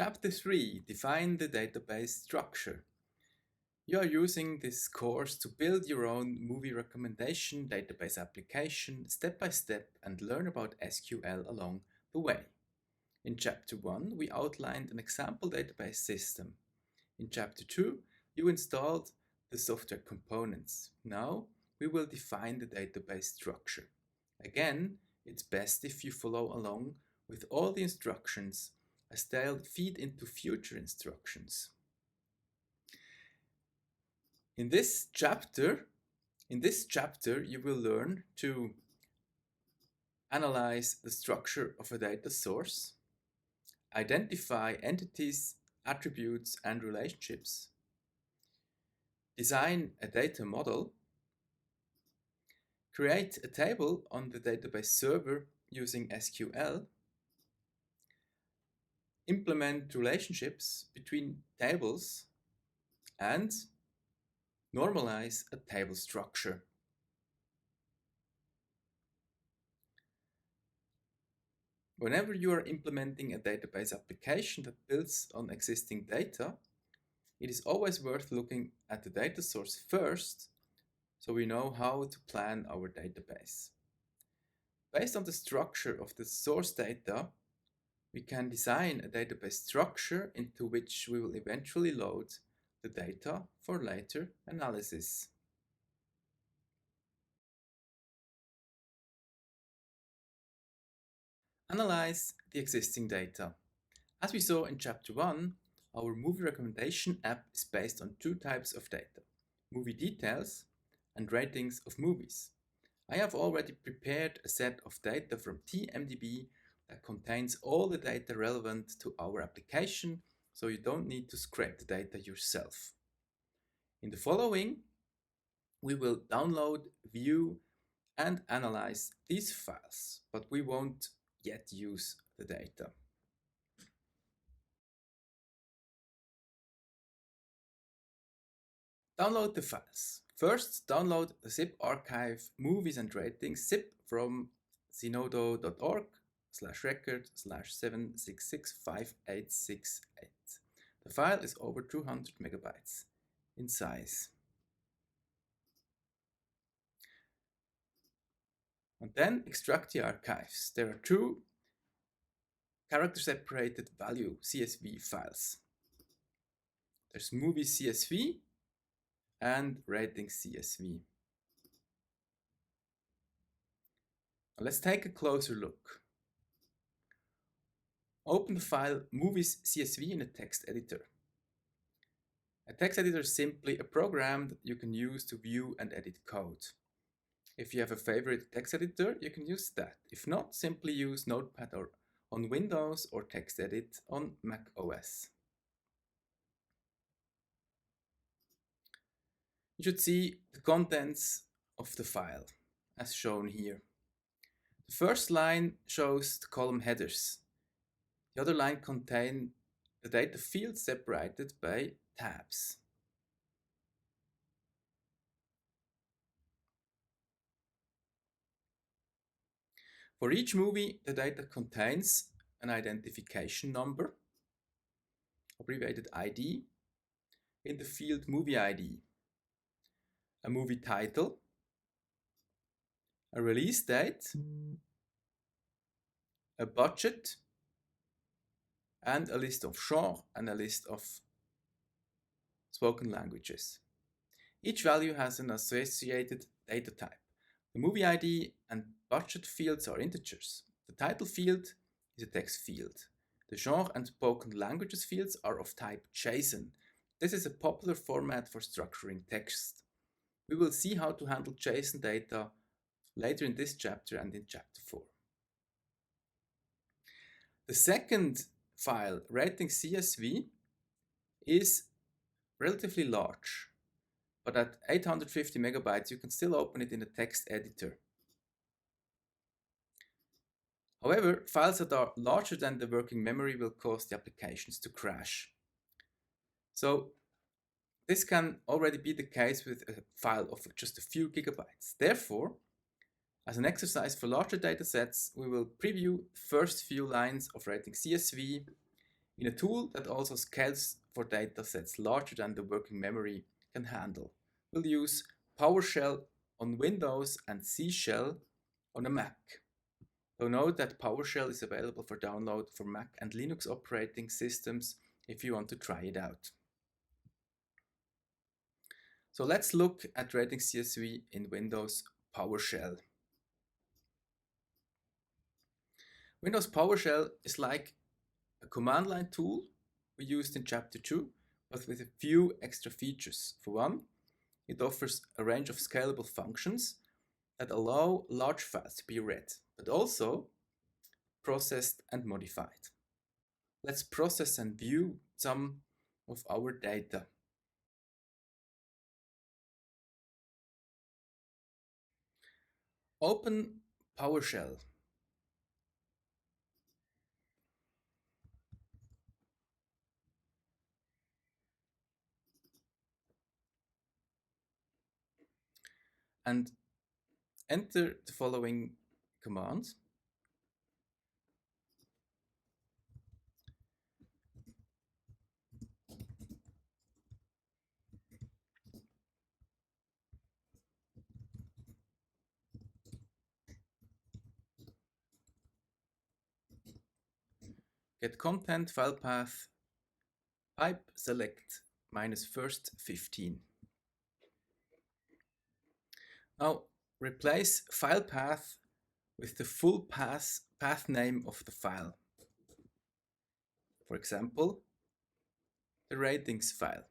Chapter 3. Define the database structure. You are using this course to build your own movie recommendation database application step by step and learn about SQL along the way. In Chapter 1, we outlined an example database system. In Chapter 2, you installed the software components. Now, we will define the database structure. Again, it's best if you follow along with all the instructions as they'll feed into future instructions. In this chapter, you will learn to analyze the structure of a data source, identify entities, attributes, and relationships, design a data model, create a table on the database server using SQL, implement relationships between tables, and normalize a table structure. Whenever you are implementing a database application that builds on existing data, it is always worth looking at the data source first so we know how to plan our database. Based on the structure of the source data, we can design a database structure into which we will eventually load the data for later analysis. Analyze the existing data. As we saw in Chapter 1, our movie recommendation app is based on two types of data: movie details and ratings of movies. I have already prepared a set of data from TMDB that contains all the data relevant to our application, so you don't need to scrape the data yourself. In the following, we will download, view, and analyze these files, but we won't yet use the data. Download the files. First, download the zip archive movies and ratings zip from zenodo.org/record/7665868. The file is over 200 megabytes in size. And then extract the archives. There are two character-separated value CSV files. There's movie CSV and rating CSV. Now let's take a closer look. Open the file movies CSV in a text editor. A text editor is simply a program that you can use to view and edit code. If you have a favorite text editor, you can use that. If not, simply use Notepad or on Windows or TextEdit on Mac OS. You should see the contents of the file as shown here. The first line shows the column headers. The other line contains the data fields separated by tabs. For each movie, the data contains an identification number, abbreviated ID, in the field movie ID, a movie title, a release date, a budget, and a list of genre and a list of spoken languages. Each value has an associated data type. The movie ID and budget fields are integers. The title field is a text field. The genre and spoken languages fields are of type JSON. This is a popular format for structuring text. We will see how to handle JSON data later in this chapter and in Chapter 4. The second file, rating CSV, is relatively large, but at 850 megabytes you can still open it in a text editor. However, files that are larger than the working memory will cause the applications to crash. So this can already be the case with a file of just a few gigabytes. Therefore, as an exercise for larger datasets, we will preview the first few lines of rating CSV in a tool that also scales for data sets larger than the working memory can handle. We'll use PowerShell on Windows and C Shell on a Mac. So note that PowerShell is available for download for Mac and Linux operating systems if you want to try it out. So let's look at writing CSV in Windows PowerShell. Windows PowerShell is like a command line tool we used in Chapter 2, but with a few extra features. For one, it offers a range of scalable functions that allow large files to be read, but also processed and modified. Let's process and view some of our data. Open PowerShell. And enter the following commands. Get content, file path, pipe select -first 15. Now replace file path with the full path name of the file. For example, the ratings file.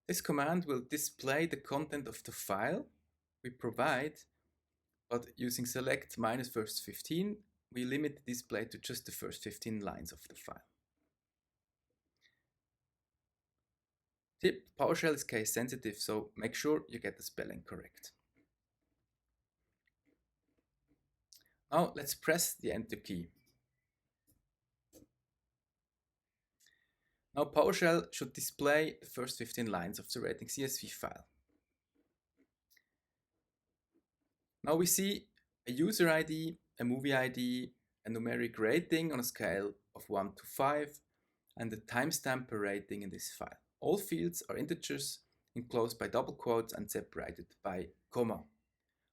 This command will display the content of the file we provide, but using select -first 15, we limit the display to just the first 15 lines of the file. Tip: PowerShell is case sensitive, so make sure you get the spelling correct. Now let's press the Enter key. Now PowerShell should display the first 15 lines of the rating CSV file. Now we see a user ID, a movie ID, a numeric rating on a scale of 1 to 5, and a timestamp per rating in this file. All fields are integers enclosed by double quotes and separated by comma.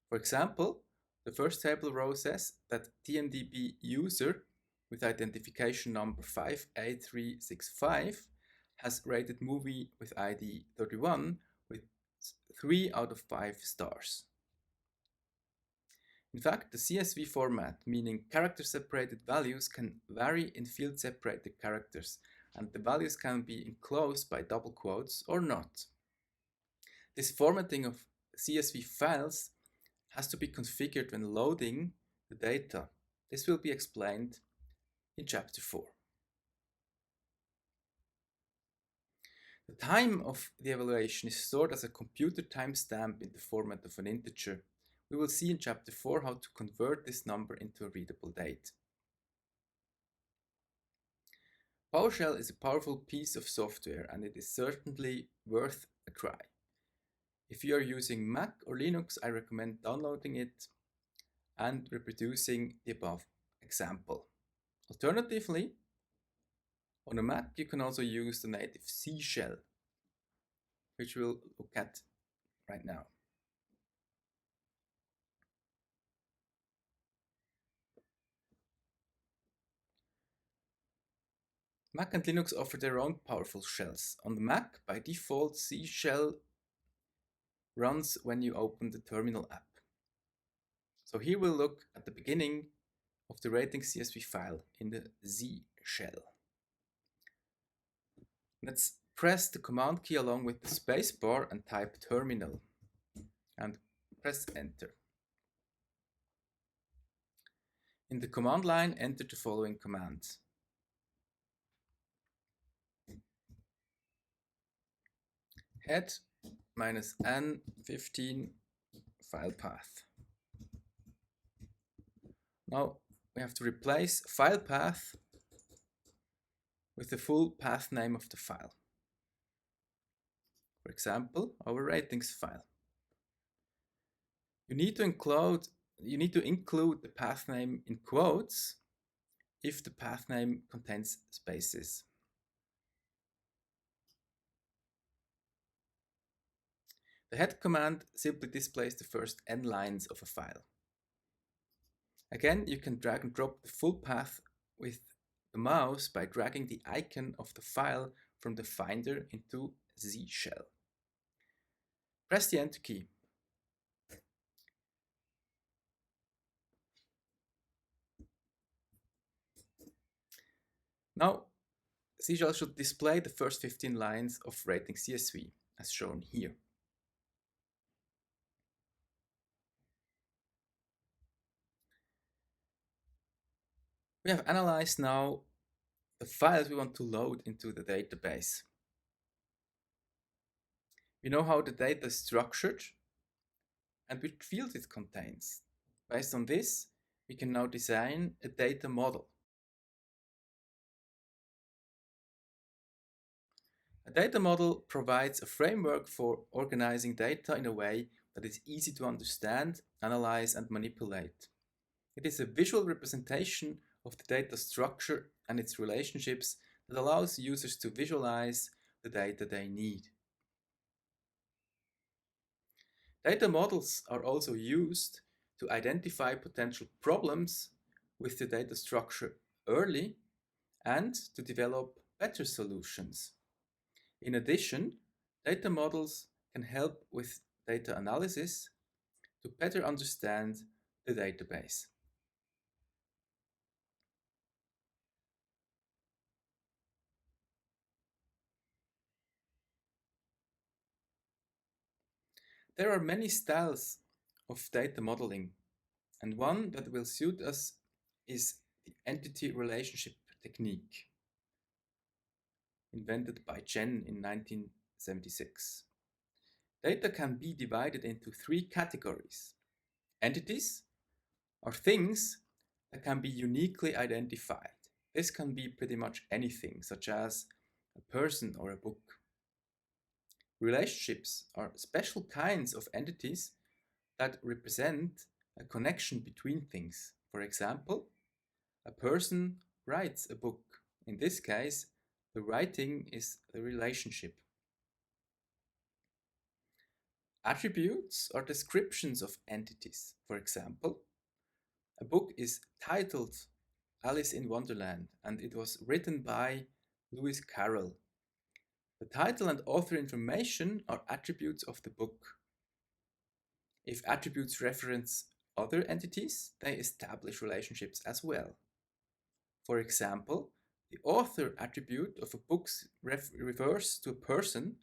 For example, the first table row says that TMDB user with identification number 58365 has rated movie with ID 31 with 3 out of 5 stars. In fact, the CSV format, meaning character-separated values, can vary in field-separated characters, and the values can be enclosed by double quotes or not. This formatting of CSV files has to be configured when loading the data. This will be explained in Chapter 4. The time of the evaluation is stored as a computer timestamp in the format of an integer. We will see in Chapter 4 how to convert this number into a readable date. PowerShell is a powerful piece of software, and it is certainly worth a try. If you are using Mac or Linux, I recommend downloading it and reproducing the above example. Alternatively, on a Mac, you can also use the native C shell, which we'll look at right now. Mac and Linux offer their own powerful shells. On the Mac, by default, C shell runs when you open the terminal app. So here we'll look at the beginning of the rating CSV file in the Z shell. Let's press the command key along with the spacebar and type terminal and press enter. In the command line, enter the following commands. Head -n15 file path. Now we have to replace file path with the full path name of the file. For example, our ratings file. You need to include the path name in quotes if the path name contains spaces. The head command simply displays the first n lines of a file. Again, you can drag and drop the full path with the mouse by dragging the icon of the file from the Finder into Z shell. Press the Enter key. Now, Z shell should display the first 15 lines of rating CSV, as shown here. We have analyzed now the files we want to load into the database. We know how the data is structured and which fields it contains. Based on this, we can now design a data model. A data model provides a framework for organizing data in a way that is easy to understand, analyze, and manipulate. It is a visual representation of the data structure and its relationships that allows users to visualize the data they need. Data models are also used to identify potential problems with the data structure early and to develop better solutions. In addition, data models can help with data analysis to better understand the database. There are many styles of data modeling, and one that will suit us is the entity relationship technique, invented by Chen in 1976. Data can be divided into three categories. Entities are things that can be uniquely identified. This can be pretty much anything, such as a person or a book. Relationships are special kinds of entities that represent a connection between things. For example, a person writes a book. In this case, the writing is the relationship. Attributes are descriptions of entities. For example, a book is titled Alice in Wonderland and it was written by Lewis Carroll. The title and author information are attributes of the book. If attributes reference other entities, they establish relationships as well. For example, the author attribute of a book refers to a person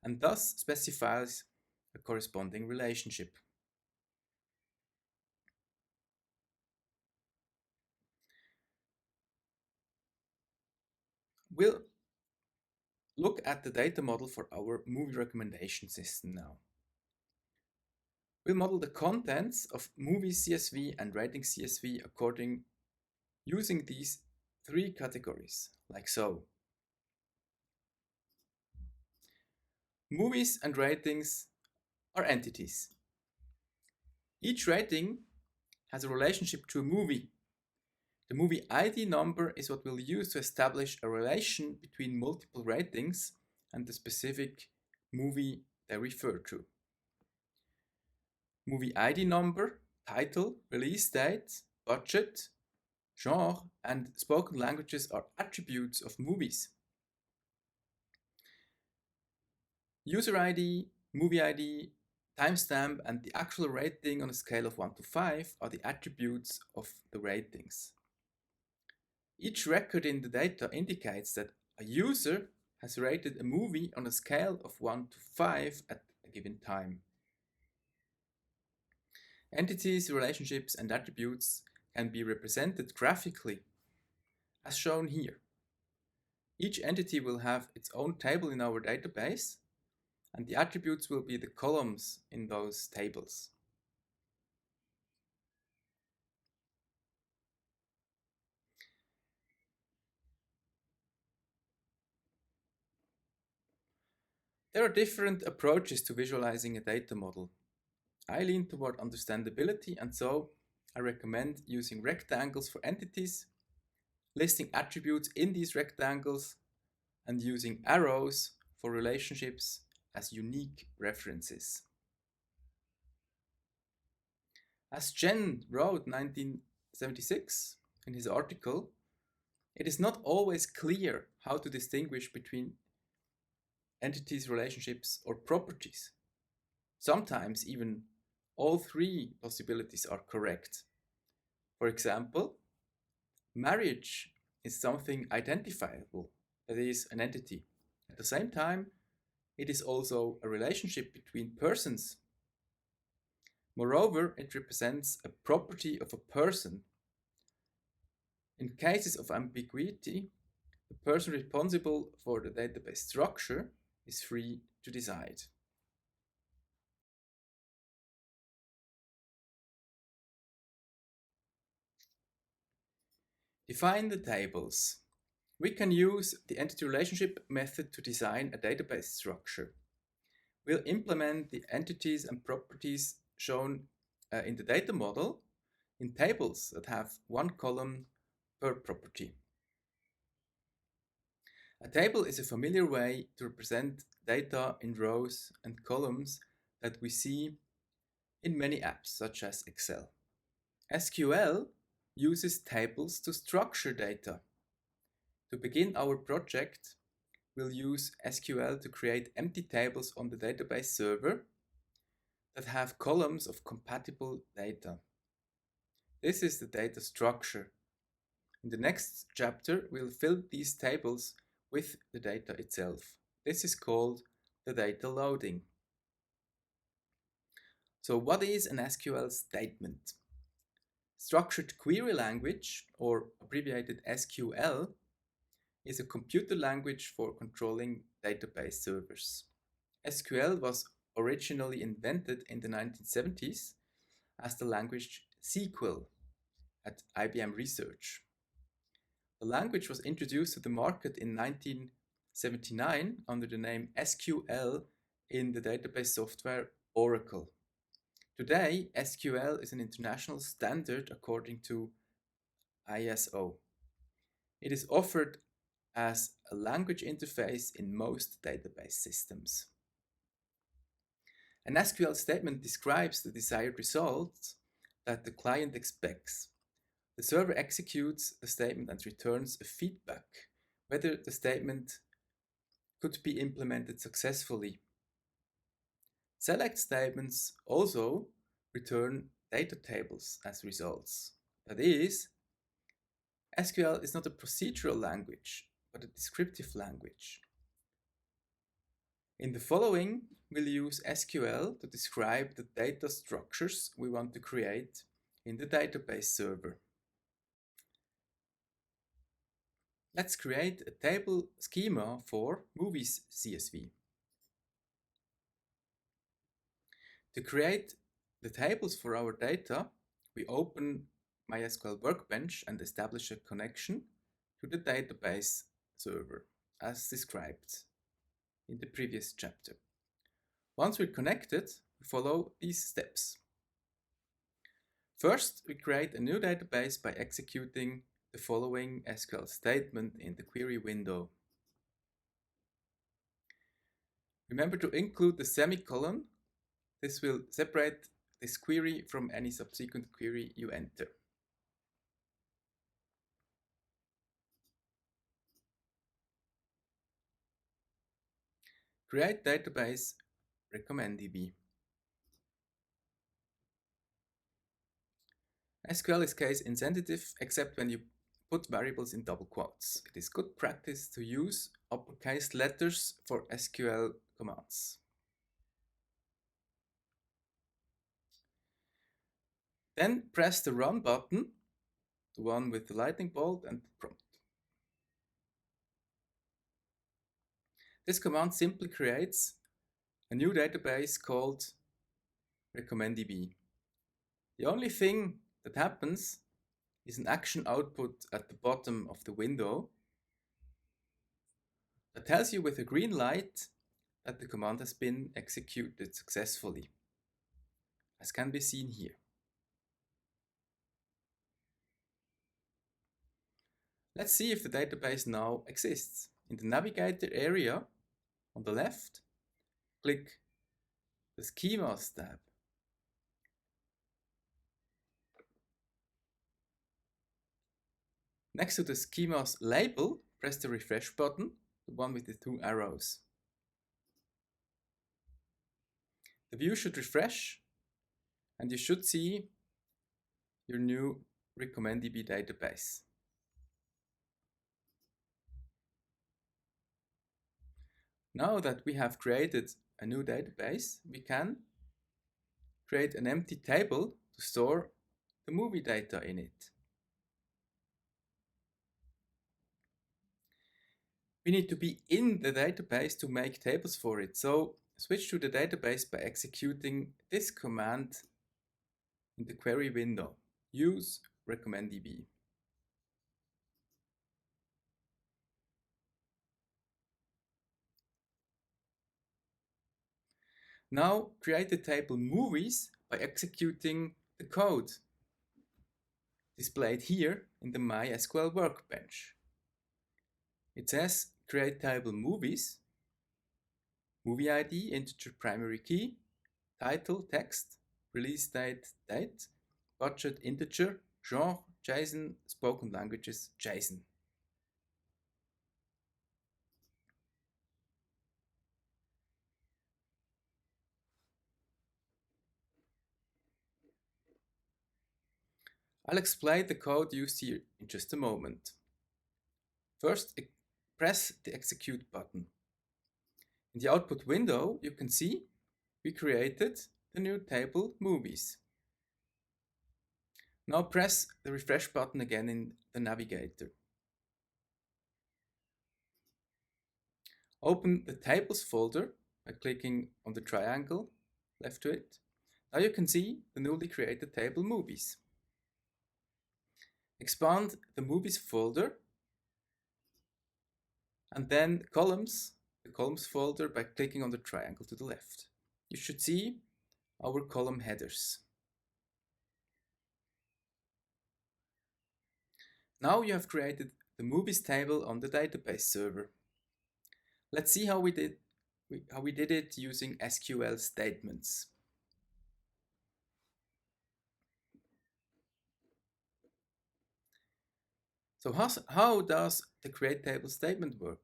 and thus specifies a corresponding relationship. We'll look at the data model for our movie recommendation system now. We'll model the contents of movie CSV and rating CSV using these three categories, like so. Movies and ratings are entities. Each rating has a relationship to a movie. The movie ID number is what we'll use to establish a relation between multiple ratings and the specific movie they refer to. Movie ID number, title, release date, budget, genre, and spoken languages are attributes of movies. User ID, movie ID, timestamp, and the actual rating on a scale of 1 to 5 are the attributes of the ratings. Each record in the data indicates that a user has rated a movie on a scale of 1 to 5 at a given time. Entities, relationships, and attributes can be represented graphically, as shown here. Each entity will have its own table in our database, and the attributes will be the columns in those tables. There are different approaches to visualizing a data model. I lean toward understandability, and so I recommend using rectangles for entities, listing attributes in these rectangles, and using arrows for relationships as unique references. As Chen wrote in 1976 in his article, it is not always clear how to distinguish between entities, relationships, or properties. Sometimes even all three possibilities are correct. For example, marriage is something identifiable, that is, an entity. At the same time, it is also a relationship between persons. Moreover, it represents a property of a person. In cases of ambiguity, the person responsible for the database structure is free to decide. Define the tables. We can use the entity relationship method to design a database structure. We'll implement the entities and properties shown in the data model in tables that have one column per property. A table is a familiar way to represent data in rows and columns that we see in many apps such as Excel. SQL uses tables to structure data. To begin our project, we'll use SQL to create empty tables on the database server that have columns of compatible data. This is the data structure. In the next chapter, we'll fill these tables with the data itself. This is called the data loading. So what is an SQL statement? Structured query language, or abbreviated SQL, is a computer language for controlling database servers. SQL was originally invented in the 1970s as the language SQL at IBM Research. The language was introduced to the market in 1979 under the name SQL in the database software Oracle. Today, SQL is an international standard according to ISO. It is offered as a language interface in most database systems. An SQL statement describes the desired results that the client expects. The server executes the statement and returns a feedback whether the statement could be implemented successfully. Select statements also return data tables as results. That is, SQL is not a procedural language, but a descriptive language. In the following, we'll use SQL to describe the data structures we want to create in the database server. Let's create a table schema for movies CSV. To create the tables for our data, we open MySQL Workbench and establish a connection to the database server, as described in the previous chapter. Once we're connected, we follow these steps. First, we create a new database by executing the following SQL statement in the query window. Remember to include the semicolon. This will separate this query from any subsequent query you enter. Create database recommend-DB. SQL is case insensitive except when you put variables in double quotes. It is good practice to use uppercase letters for SQL commands. Then press the Run button, the one with the lightning bolt and the prompt. This command simply creates a new database called recommend-DB. The only thing that happens is an action output at the bottom of the window that tells you with a green light that the command has been executed successfully, as can be seen here. Let's see if the database now exists. In the navigator area on the left, click the schemas tab. Next to the schemas label, press the refresh button, the one with the 2 arrows. The view should refresh and you should see your new RecommendDB database. Now that we have created a new database, we can create an empty table to store the movie data in it. We need to be in the database to make tables for it, so switch to the database by executing this command in the query window. Use RecommendDB. Now create the table movies by executing the code displayed here in the MySQL workbench. It says create table movies, movie ID, integer primary key, title, text, release date, budget, integer, genre, JSON, spoken languages, JSON. I'll explain the code used here in just a moment. First, press the execute button. In the output window, you can see we created the new table movies. Now press the refresh button again in the navigator. Open the tables folder by clicking on the triangle left to it. Now you can see the newly created table movies. Expand the movies folder and then the columns folder by clicking on the triangle to the left. You should see our column headers. Now you have created the movies table on the database server. Let's see how we did it using SQL statements. So how does the create table statement work?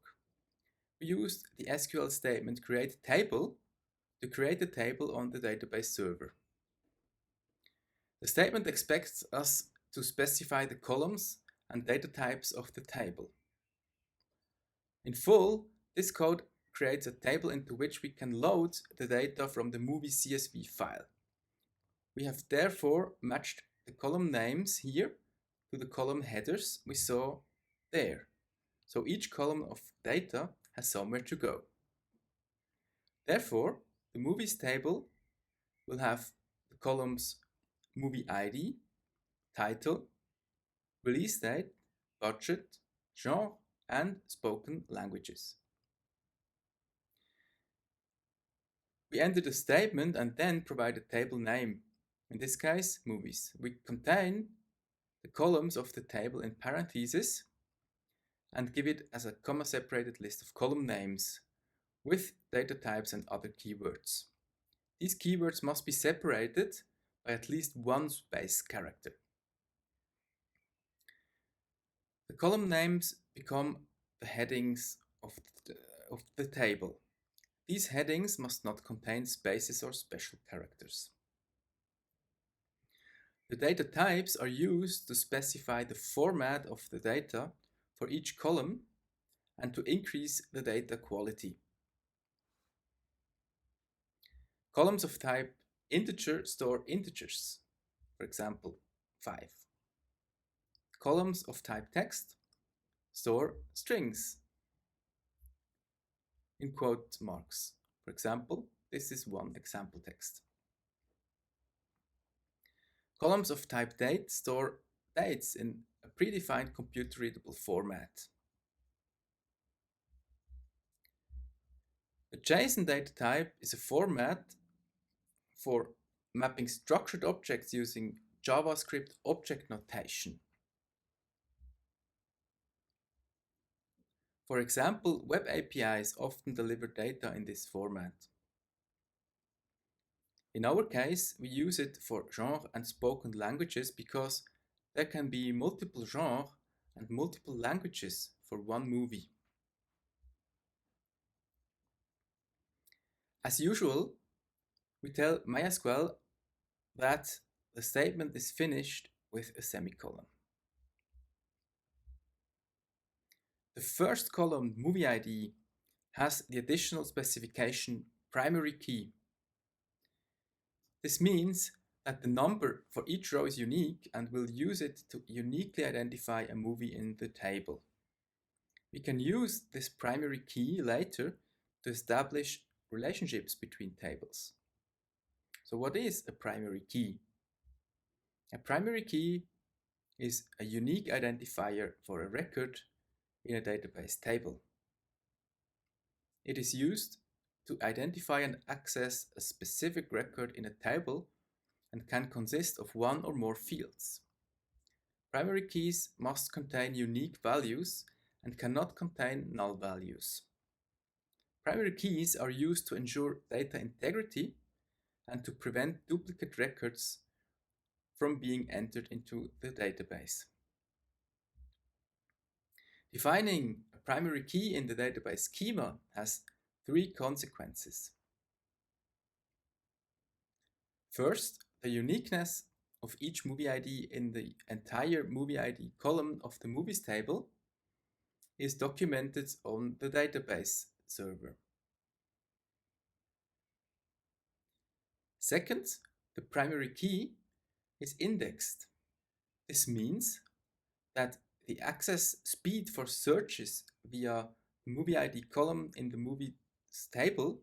We used the SQL statement create table to create a table on the database server. The statement expects us to specify the columns and data types of the table. In full, this code creates a table into which we can load the data from the movie CSV file. We have therefore matched the column names here to the column headers we saw there. So each column of data has somewhere to go. Therefore, the movies table will have the columns movie ID, title, release date, budget, genre, and spoken languages. We enter the statement and then provide a table name, in this case, movies. We contain the columns of the table in parentheses and give it as a comma-separated list of column names with data types and other keywords. These keywords must be separated by at least one space character. The column names become the headings of the table. These headings must not contain spaces or special characters. The data types are used to specify the format of the data for each column and to increase the data quality. Columns of type integer store integers, for example, 5. Columns of type text store strings in quote marks. For example, this is one example text. Columns of type date store dates in a predefined computer readable format. A JSON data type is a format for mapping structured objects using JavaScript object notation. For example, web APIs often deliver data in this format. In our case, we use it for genre and spoken languages because there can be multiple genres and multiple languages for one movie. As usual, we tell MySQL that the statement is finished with a semicolon. The first column, movie ID, has the additional specification primary key. This means that the number for each row is unique and we'll use it to uniquely identify a movie in the table. We can use this primary key later to establish relationships between tables. So what is a primary key? A primary key is a unique identifier for a record in a database table. It is used to identify and access a specific record in a table and can consist of one or more fields. Primary keys must contain unique values and cannot contain null values. Primary keys are used to ensure data integrity and to prevent duplicate records from being entered into the database. Defining a primary key in the database schema has three consequences. First, the uniqueness of each movie ID in the entire movie ID column of the movies table is documented on the database server. Second, the primary key is indexed. This means that the access speed for searches via the movie ID column in the movies table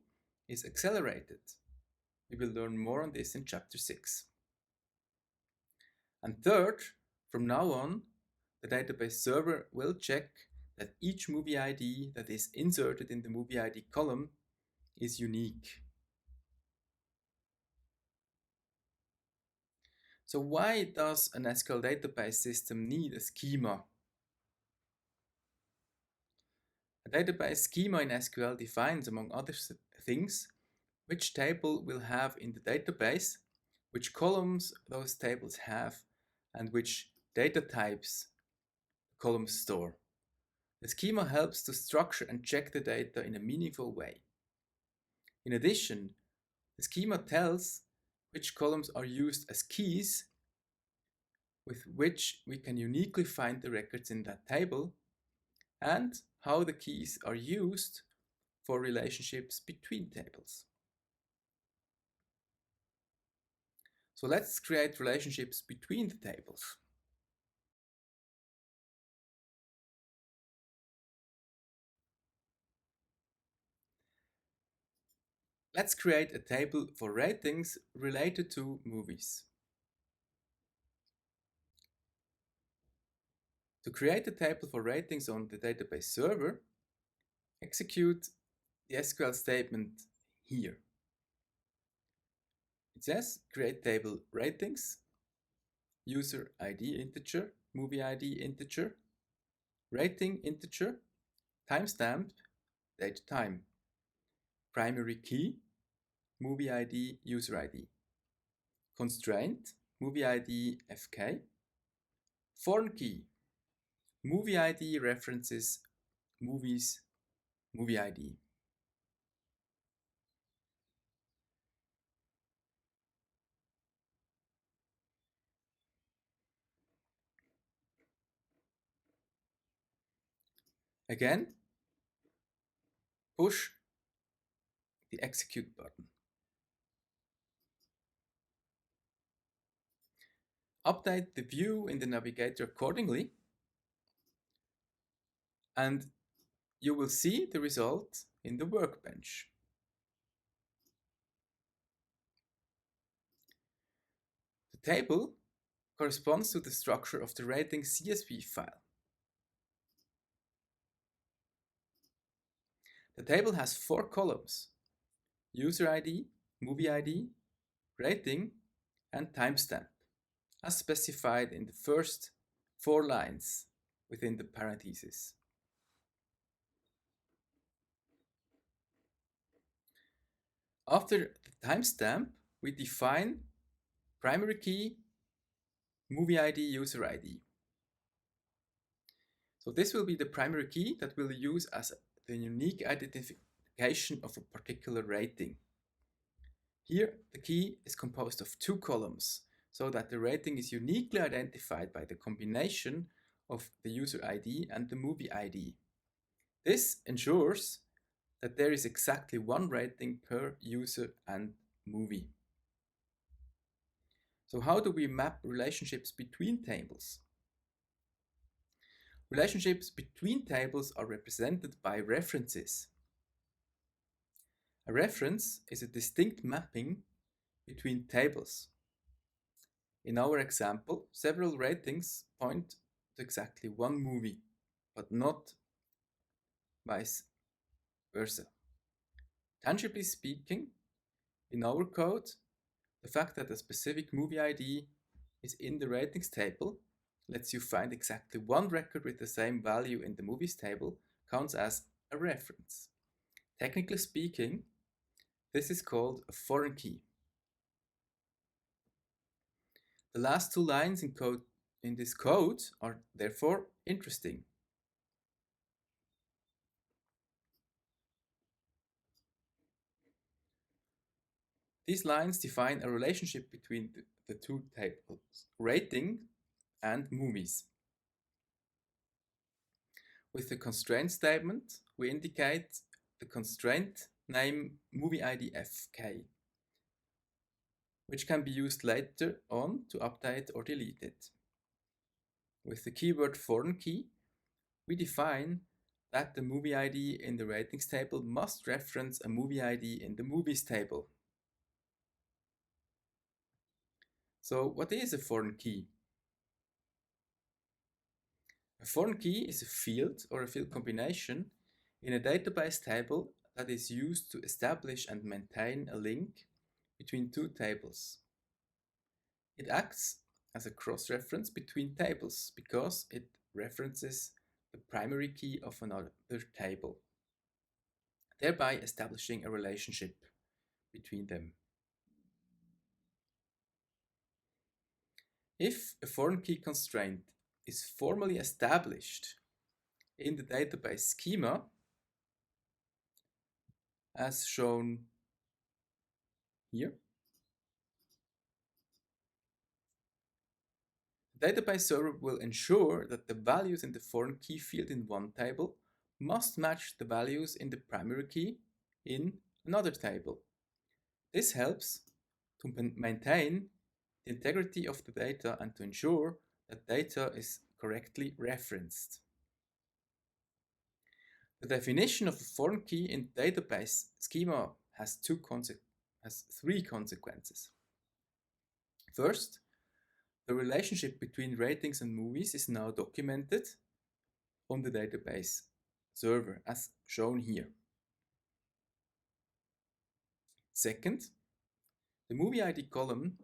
is accelerated. We will learn more on this in chapter 6. And third, from now on, the database server will check that each movie ID that is inserted in the movie ID column is unique. So why does an SQL database system need a schema? A database schema in SQL defines, among other things, which table will have in the database, which columns those tables have, and which data types columns store. The schema helps to structure and check the data in a meaningful way. In addition, the schema tells which columns are used as keys with which we can uniquely find the records in that table, and how the keys are used for relationships between tables. So let's create relationships between the tables. Let's create a table for ratings related to movies. To create a table for ratings on the database server, execute the SQL statement here. It says create table ratings, user ID integer, movie ID integer, rating integer, timestamp, date time, primary key, movie ID, user ID, constraint, movie ID FK, foreign key, movie ID references movies, movie ID. Again, push the execute button. Update the view in the navigator accordingly, and you will see the result in the workbench. The table corresponds to the structure of the rating CSV file. The table has 4 columns: user ID, movie ID, rating, and timestamp, as specified in the first 4 lines within the parentheses. After the timestamp, we define primary key, movie ID, user ID. So this will be the primary key that we'll use as the unique identification of a particular rating. Here, the key is composed of 2 columns, so that the rating is uniquely identified by the combination of the user ID and the movie ID. This ensures that there is exactly 1 rating per user and movie. So how do we map relationships between tables? Relationships between tables are represented by references. A reference is a distinct mapping between tables. In our example, several ratings point to exactly 1 movie, but not vice versa. Tangibly speaking, in our code, the fact that a specific movie ID is in the ratings table lets you find exactly 1 record with the same value in the movies table counts as a reference. Technically speaking, this is called a foreign key. The last 2 lines in this code are therefore interesting. These lines define a relationship between the 2 tables, rating and movies. With the constraint statement, we indicate the constraint name movie ID fk, which can be used later on to update or delete it. With the keyword foreign key, we define that the movie ID in the ratings table must reference a movie ID in the movies table. So what is a foreign key? A foreign key is a field or a field combination in a database table that is used to establish and maintain a link between 2 tables. It acts as a cross-reference between tables because it references the primary key of another table, thereby establishing a relationship between them. If a foreign key constraint is formally established in the database schema, as shown here, the database server will ensure that the values in the foreign key field in one table must match the values in the primary key in another table. This helps to maintain the integrity of the data and to ensure that data is correctly referenced. The definition of a foreign key in database schema has 3 consequences. First, the relationship between ratings and movies is now documented on the database server as shown here. Second, the movie ID column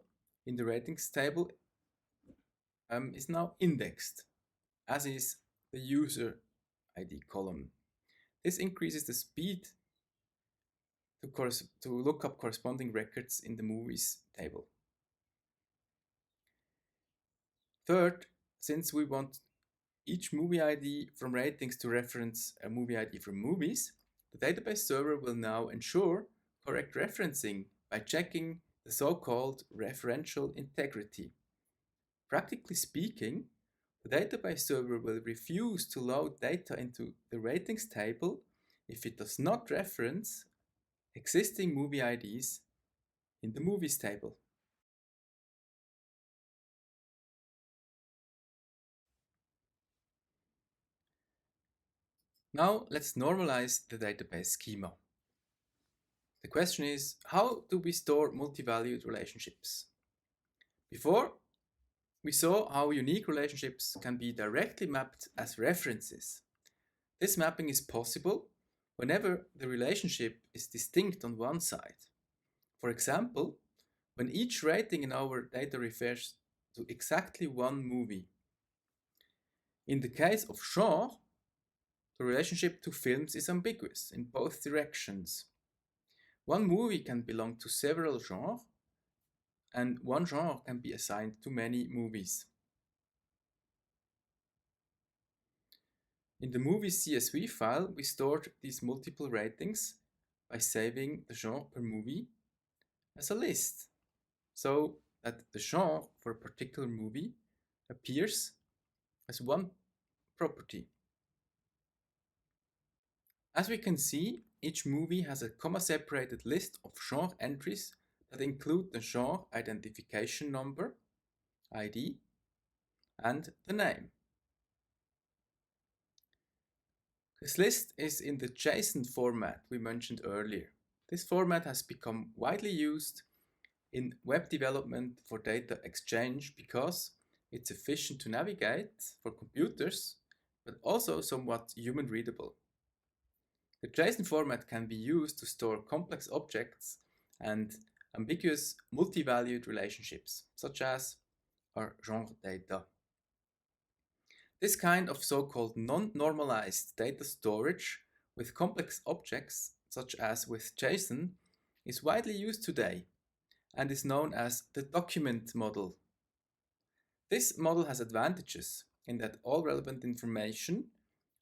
in the ratings table is now indexed, as is the user ID column. This increases the speed to look up corresponding records in the movies table. Third, since we want each movie ID from ratings to reference a movie ID from movies, the database server will now ensure correct referencing by checking the so-called referential integrity. Practically speaking, the database server will refuse to load data into the ratings table if it does not reference existing movie IDs in the movies table. Now let's normalize the database schema. The question is, how do we store multi-valued relationships? Before, we saw how unique relationships can be directly mapped as references. This mapping is possible whenever the relationship is distinct on one side. For example, when each rating in our data refers to exactly one movie. In the case of genre, the relationship to films is ambiguous in both directions. One movie can belong to several genres, and one genre can be assigned to many movies. In the movie CSV file, we stored these multiple ratings by saving the genre per movie as a list, so that the genre for a particular movie appears as one property. As we can see, each movie has a comma-separated list of genre entries that include the genre identification number, ID, and the name. This list is in the JSON format we mentioned earlier. This format has become widely used in web development for data exchange because it's efficient to navigate for computers, but also somewhat human readable. The JSON format can be used to store complex objects and ambiguous multi-valued relationships, such as our genre data. This kind of so-called non-normalized data storage with complex objects, such as with JSON, is widely used today and is known as the document model. This model has advantages in that all relevant information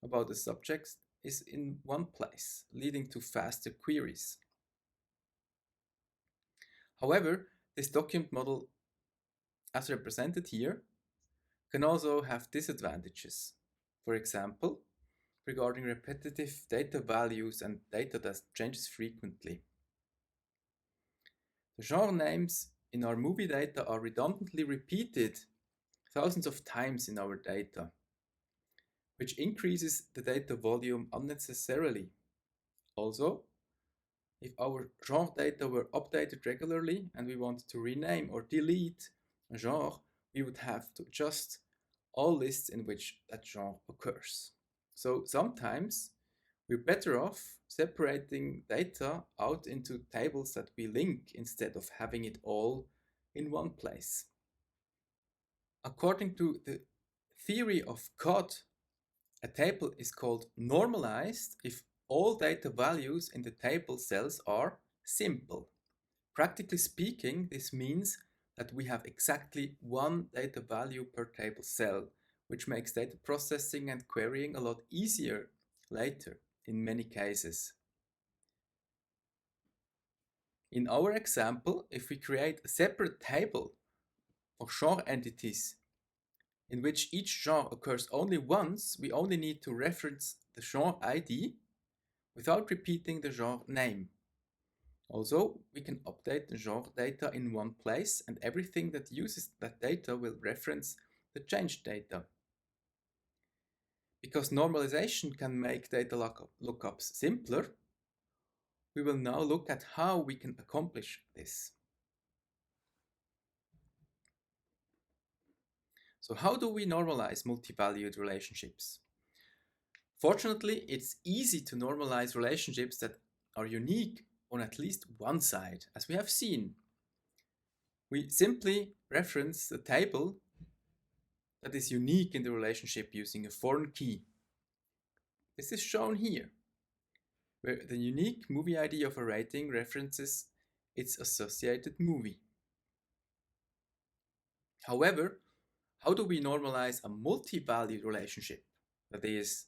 about the subjects is in one place, leading to faster queries. However, this document model, as represented here, can also have disadvantages. For example, regarding repetitive data values and data that changes frequently. The genre names in our movie data are redundantly repeated thousands of times in our data, which increases the data volume unnecessarily. Also, if our genre data were updated regularly and we wanted to rename or delete a genre, we would have to adjust all lists in which that genre occurs. So sometimes we're better off separating data out into tables that we link instead of having it all in one place. According to the theory of COD, a table is called normalized if all data values in the table cells are simple. Practically speaking, this means that we have exactly one data value per table cell, which makes data processing and querying a lot easier later in many cases. In our example, if we create a separate table for genre entities in which each genre occurs only once, we only need to reference the genre ID without repeating the genre name. Also, we can update the genre data in one place, and everything that uses that data will reference the changed data. Because normalization can make data lookups simpler, we will now look at how we can accomplish this. So how do we normalize multi-valued relationships? Fortunately, it's easy to normalize relationships that are unique on at least one side, as we have seen. We simply reference the table that is unique in the relationship using a foreign key. This is shown here, where the unique movie ID of a rating references its associated movie. However, how do we normalize a multi-valued relationship? That is,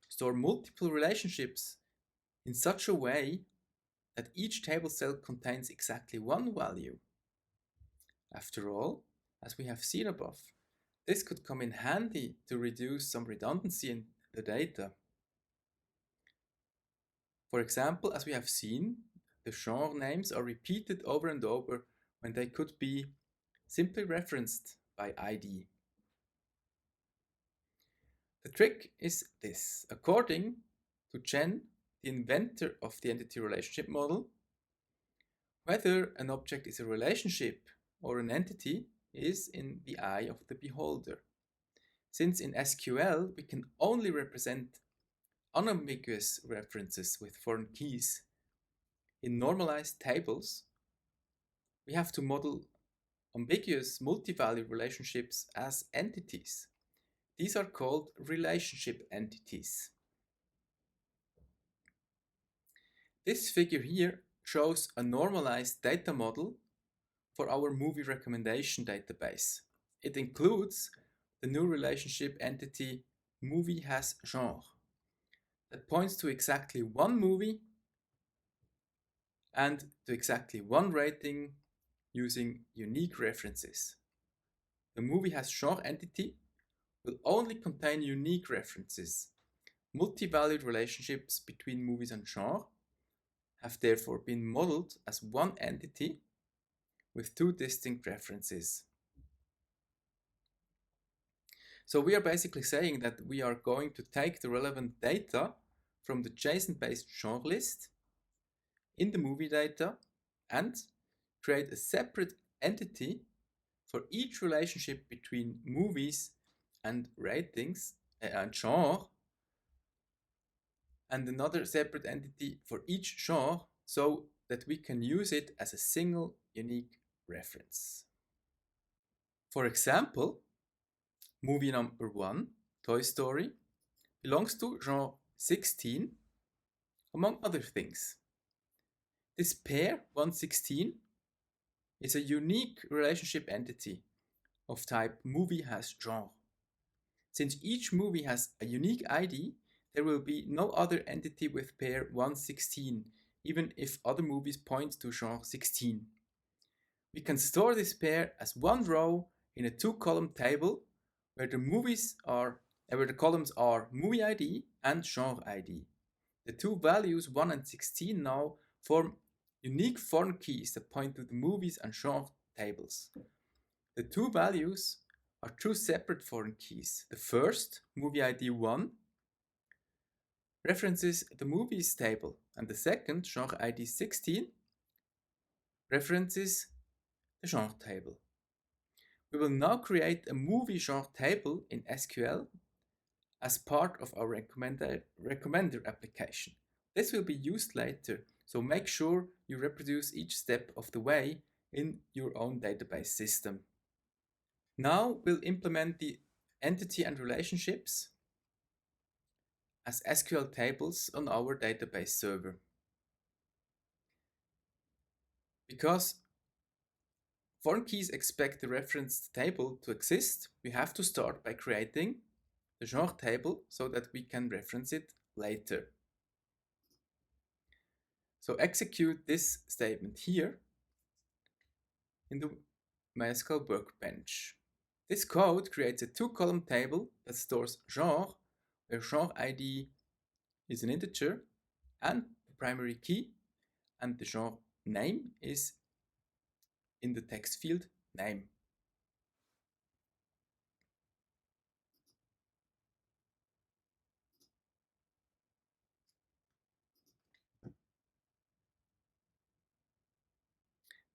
store multiple relationships in such a way that each table cell contains exactly one value. After all, as we have seen above, this could come in handy to reduce some redundancy in the data. For example, as we have seen, the genre names are repeated over and over when they could be simply referenced by ID. The trick is this. According to Chen, the inventor of the entity relationship model, whether an object is a relationship or an entity is in the eye of the beholder. Since in SQL we can only represent unambiguous references with foreign keys. In normalized tables, we have to model ambiguous multi-value relationships as entities. These are called relationship entities. This figure here shows a normalized data model for our movie recommendation database. It includes the new relationship entity movie has genre that points to exactly one movie and to exactly one rating using unique references. The movie has genre entity will only contain unique references. Multi-valued relationships between movies and genre have therefore been modeled as one entity with two distinct references. So we are basically saying that we are going to take the relevant data from the JSON-based genre list in the movie data and create a separate entity for each relationship between movies and ratings and genre, and another separate entity for each genre so that we can use it as a single unique reference. For example, movie number 1, Toy Story, belongs to genre 16, among other things. This pair 116 is a unique relationship entity of type movie has genre. Since each movie has a unique ID, there will be no other entity with pair 116, even if other movies point to genre 16. We can store this pair as one row in a two-column table where the columns are movie ID and genre ID. The two values 1 and 16 now form unique foreign keys that point to the movies and genre tables. The two values are two separate foreign keys. The first, movie ID 1, references the movies table, and the second, genre ID 16, references the genre table. We will now create a movie genre table in SQL as part of our recommender application. This will be used later, so make sure you reproduce each step of the way in your own database system. Now we'll implement the entity and relationships as SQL tables on our database server. Because foreign keys expect the reference table to exist, we have to start by creating the genre table so that we can reference it later. So execute this statement here in the MySQL workbench. This code creates a two-column table that stores genre, where genre ID is an integer and the primary key, and the genre name is in the text field name.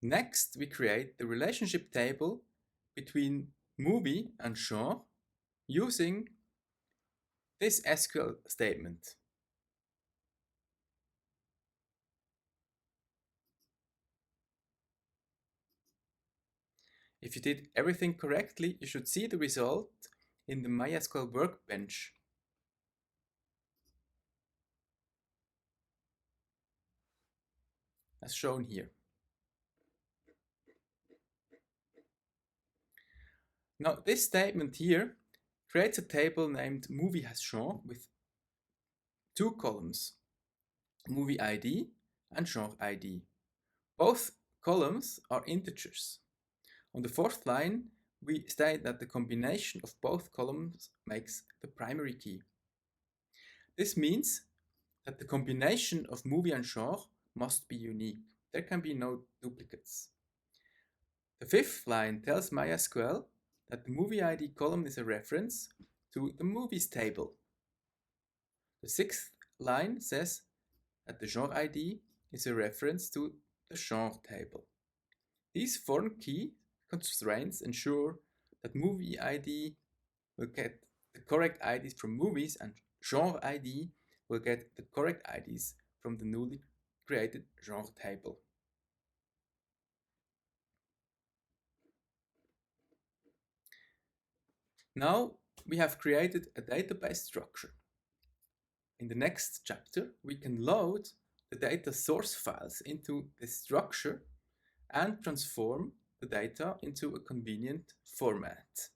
Next, we create the relationship table between movie and genre using this SQL statement. If you did everything correctly, you should see the result in the MySQL workbench. As shown here. Now this statement here creates a table named movie has genre with two columns, movie ID and genre ID. Both columns are integers. On the fourth line, we state that the combination of both columns makes the primary key. This means that the combination of movie and genre must be unique. There can be no duplicates. The fifth line tells MySQL that the movie ID column is a reference to the movies table. The sixth line says that the genre ID is a reference to the genre table. These foreign key constraints ensure that movie ID will get the correct IDs from movies and genre ID will get the correct IDs from the newly created genre table. Now we have created a database structure. In the next chapter, we can load the data source files into this structure and transform the data into a convenient format.